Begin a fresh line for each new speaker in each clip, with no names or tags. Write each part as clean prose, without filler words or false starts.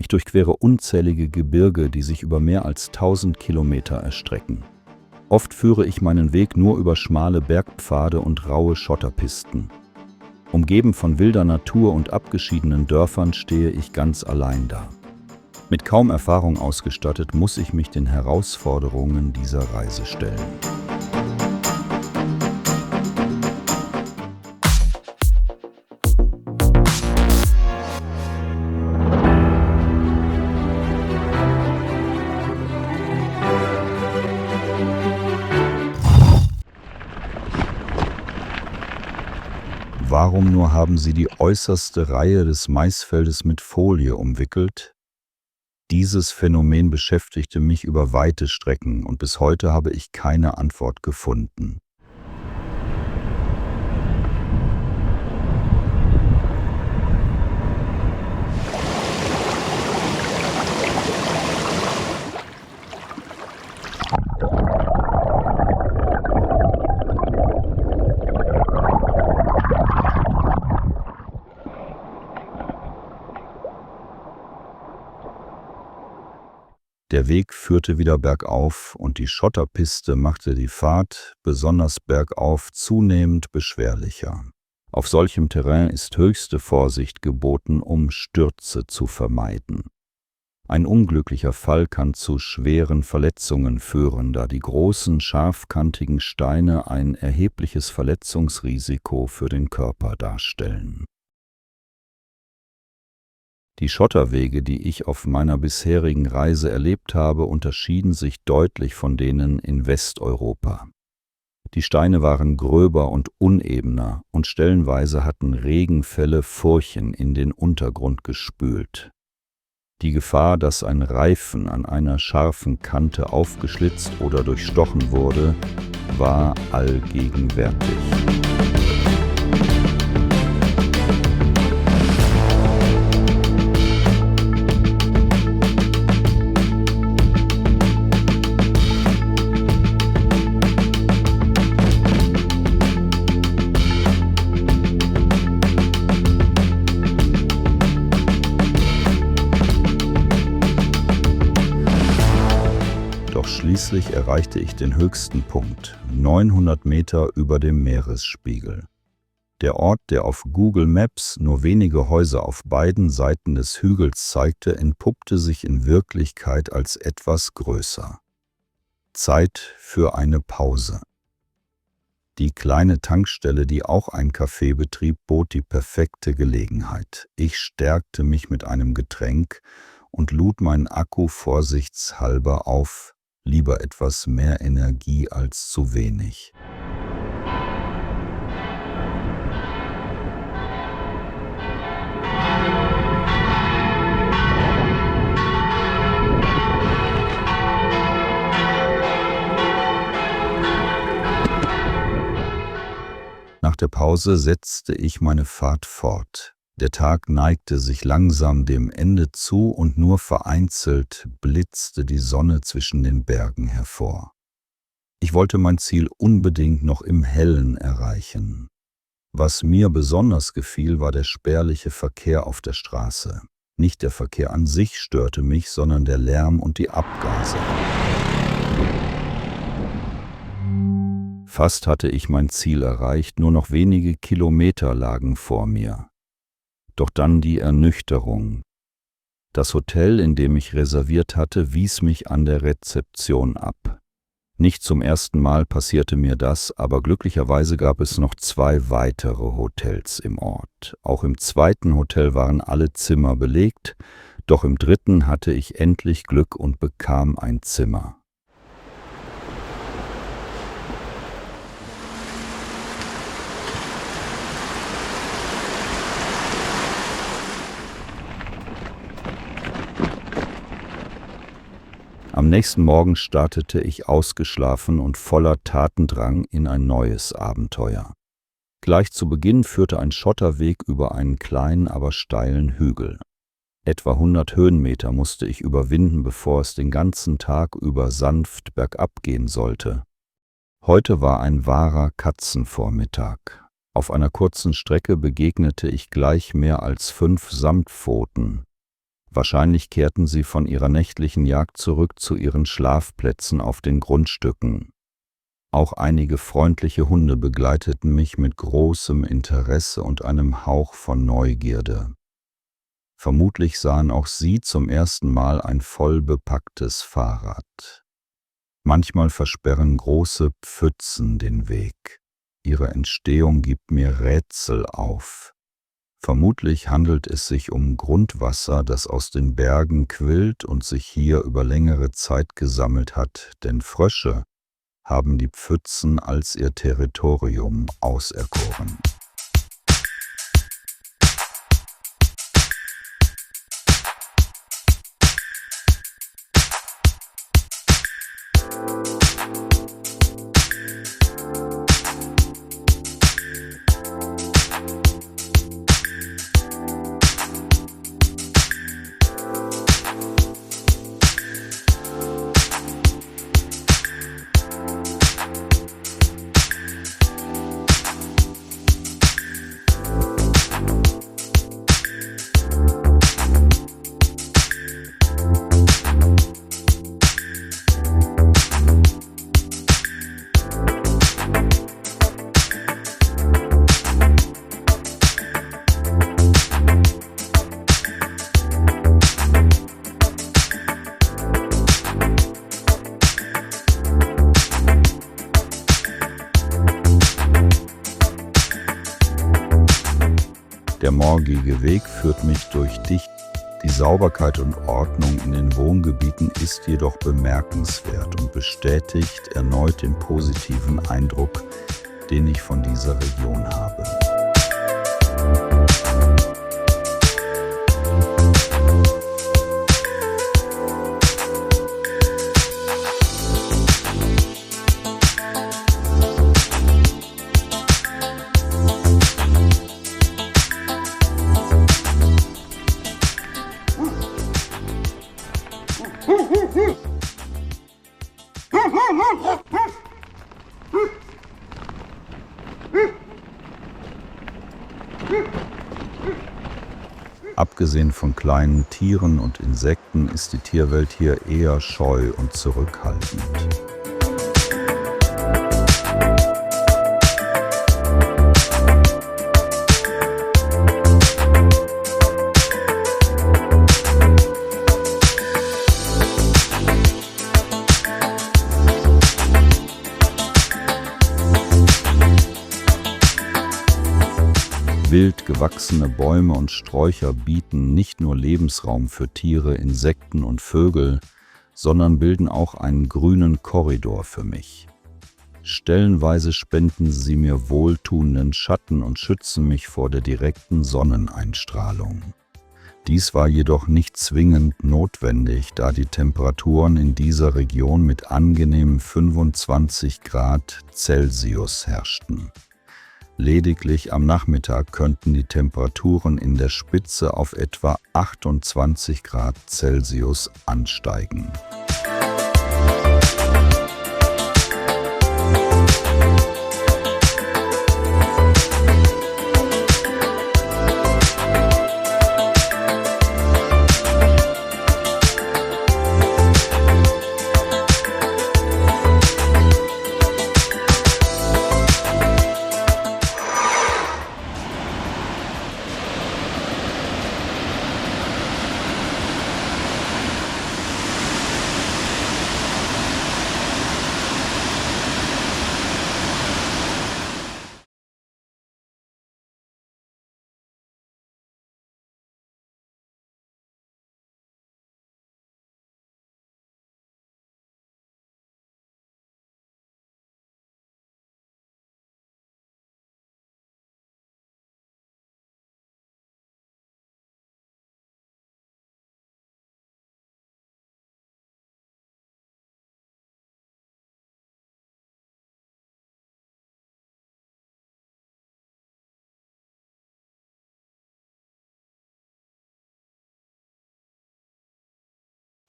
Ich durchquere unzählige Gebirge, die sich über mehr als 1000 Kilometer erstrecken. Oft führe ich meinen Weg nur über schmale Bergpfade und raue Schotterpisten. Umgeben von wilder Natur und abgeschiedenen Dörfern stehe ich ganz allein da. Mit kaum Erfahrung ausgestattet, muss ich mich den Herausforderungen dieser Reise stellen. Warum nur haben sie die äußerste Reihe des Maisfeldes mit Folie umwickelt? Dieses Phänomen beschäftigte mich über weite Strecken und bis heute habe ich keine Antwort gefunden. Der Weg führte wieder bergauf und die Schotterpiste machte die Fahrt, besonders bergauf, zunehmend beschwerlicher. Auf solchem Terrain ist höchste Vorsicht geboten, um Stürze zu vermeiden. Ein unglücklicher Fall kann zu schweren Verletzungen führen, da die großen, scharfkantigen Steine ein erhebliches Verletzungsrisiko für den Körper darstellen. Die Schotterwege, die ich auf meiner bisherigen Reise erlebt habe, unterschieden sich deutlich von denen in Westeuropa. Die Steine waren gröber und unebener und stellenweise hatten Regenfälle Furchen in den Untergrund gespült. Die Gefahr, dass ein Reifen an einer scharfen Kante aufgeschlitzt oder durchstochen wurde, war allgegenwärtig. Schließlich erreichte ich den höchsten Punkt, 900 Meter über dem Meeresspiegel. Der Ort, der auf Google Maps nur wenige Häuser auf beiden Seiten des Hügels zeigte, entpuppte sich in Wirklichkeit als etwas größer. Zeit für eine Pause. Die kleine Tankstelle, die auch ein Café betrieb, bot die perfekte Gelegenheit. Ich stärkte mich mit einem Getränk und lud meinen Akku vorsichtshalber auf. Lieber etwas mehr Energie als zu wenig. Nach der Pause setzte ich meine Fahrt fort. Der Tag neigte sich langsam dem Ende zu und nur vereinzelt blitzte die Sonne zwischen den Bergen hervor. Ich wollte mein Ziel unbedingt noch im Hellen erreichen. Was mir besonders gefiel, war der spärliche Verkehr auf der Straße. Nicht der Verkehr an sich störte mich, sondern der Lärm und die Abgase. Fast hatte ich mein Ziel erreicht, nur noch wenige Kilometer lagen vor mir. Doch dann die Ernüchterung. Das Hotel, in dem ich reserviert hatte, wies mich an der Rezeption ab. Nicht zum ersten Mal passierte mir das, aber glücklicherweise gab es noch 2 weitere Hotels im Ort. Auch im zweiten Hotel waren alle Zimmer belegt, doch im dritten hatte ich endlich Glück und bekam ein Zimmer. Am nächsten Morgen startete ich ausgeschlafen und voller Tatendrang in ein neues Abenteuer. Gleich zu Beginn führte ein Schotterweg über einen kleinen, aber steilen Hügel. Etwa 100 Höhenmeter musste ich überwinden, bevor es den ganzen Tag über sanft bergab gehen sollte. Heute war ein wahrer Katzenvormittag. Auf einer kurzen Strecke begegnete ich gleich mehr als 5 Samtpfoten. Wahrscheinlich kehrten sie von ihrer nächtlichen Jagd zurück zu ihren Schlafplätzen auf den Grundstücken. Auch einige freundliche Hunde begleiteten mich mit großem Interesse und einem Hauch von Neugierde. Vermutlich sahen auch sie zum ersten Mal ein voll bepacktes Fahrrad. Manchmal versperren große Pfützen den Weg. Ihre Entstehung gibt mir Rätsel auf. Vermutlich handelt es sich um Grundwasser, das aus den Bergen quillt und sich hier über längere Zeit gesammelt hat, denn Frösche haben die Pfützen als ihr Territorium auserkoren. Der morgige Weg führt mich durch dicht. Die Sauberkeit und Ordnung in den Wohngebieten ist jedoch bemerkenswert und bestätigt erneut den positiven Eindruck, den ich von dieser Region habe. Abgesehen von kleinen Tieren und Insekten ist die Tierwelt hier eher scheu und zurückhaltend. Wild gewachsene Bäume und Sträucher bieten nicht nur Lebensraum für Tiere, Insekten und Vögel, sondern bilden auch einen grünen Korridor für mich. Stellenweise spenden sie mir wohltuenden Schatten und schützen mich vor der direkten Sonneneinstrahlung. Dies war jedoch nicht zwingend notwendig, da die Temperaturen in dieser Region mit angenehmen 25 Grad Celsius herrschten. Lediglich am Nachmittag könnten die Temperaturen in der Spitze auf etwa 28 Grad Celsius ansteigen.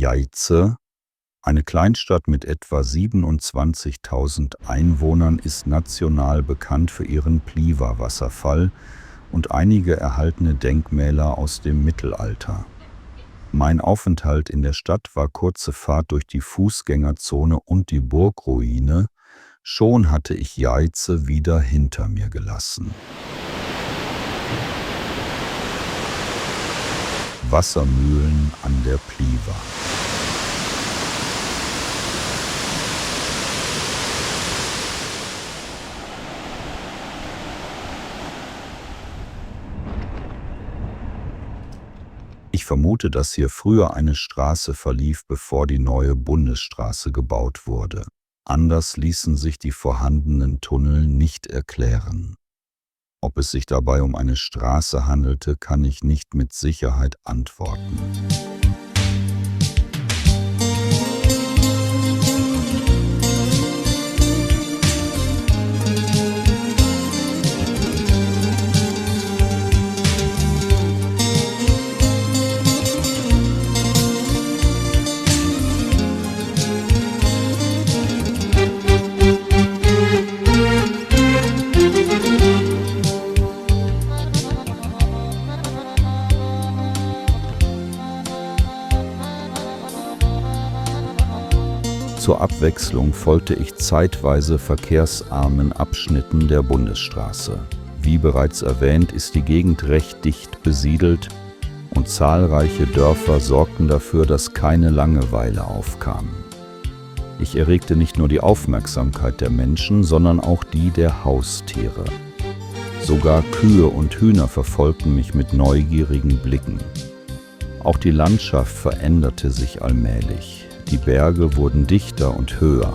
Jajce, eine Kleinstadt mit etwa 27.000 Einwohnern, ist national bekannt für ihren Pliva-Wasserfall und einige erhaltene Denkmäler aus dem Mittelalter. Mein Aufenthalt in der Stadt war kurze Fahrt durch die Fußgängerzone und die Burgruine. Schon hatte ich Jaize wieder hinter mir gelassen. Wassermühlen an der Pliva. Ich vermute, dass hier früher eine Straße verlief, bevor die neue Bundesstraße gebaut wurde. Anders ließen sich die vorhandenen Tunnel nicht erklären. Ob es sich dabei um eine Straße handelte, kann ich nicht mit Sicherheit antworten. Zur Abwechslung folgte ich zeitweise verkehrsarmen Abschnitten der Bundesstraße. Wie bereits erwähnt, ist die Gegend recht dicht besiedelt und zahlreiche Dörfer sorgten dafür, dass keine Langeweile aufkam. Ich erregte nicht nur die Aufmerksamkeit der Menschen, sondern auch die der Haustiere. Sogar Kühe und Hühner verfolgten mich mit neugierigen Blicken. Auch die Landschaft veränderte sich allmählich. Die Berge wurden dichter und höher.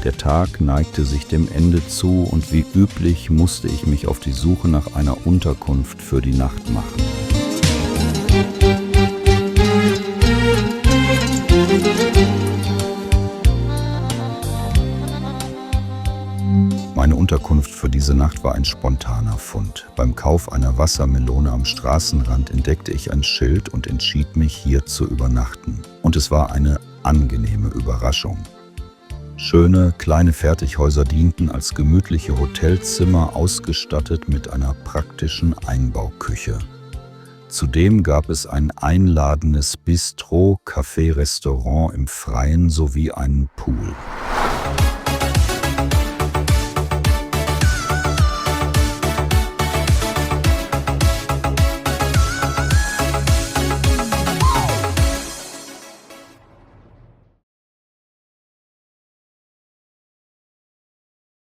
Der Tag neigte sich dem Ende zu und wie üblich musste ich mich auf die Suche nach einer Unterkunft für die Nacht machen. Meine Unterkunft für diese Nacht war ein spontaner Fund. Beim Kauf einer Wassermelone am Straßenrand entdeckte ich ein Schild und entschied mich, hier zu übernachten. Und es war eine angenehme Überraschung. Schöne, kleine Fertighäuser dienten als gemütliche Hotelzimmer, ausgestattet mit einer praktischen Einbauküche. Zudem gab es ein einladendes Bistro, Café, Restaurant im Freien sowie einen Pool.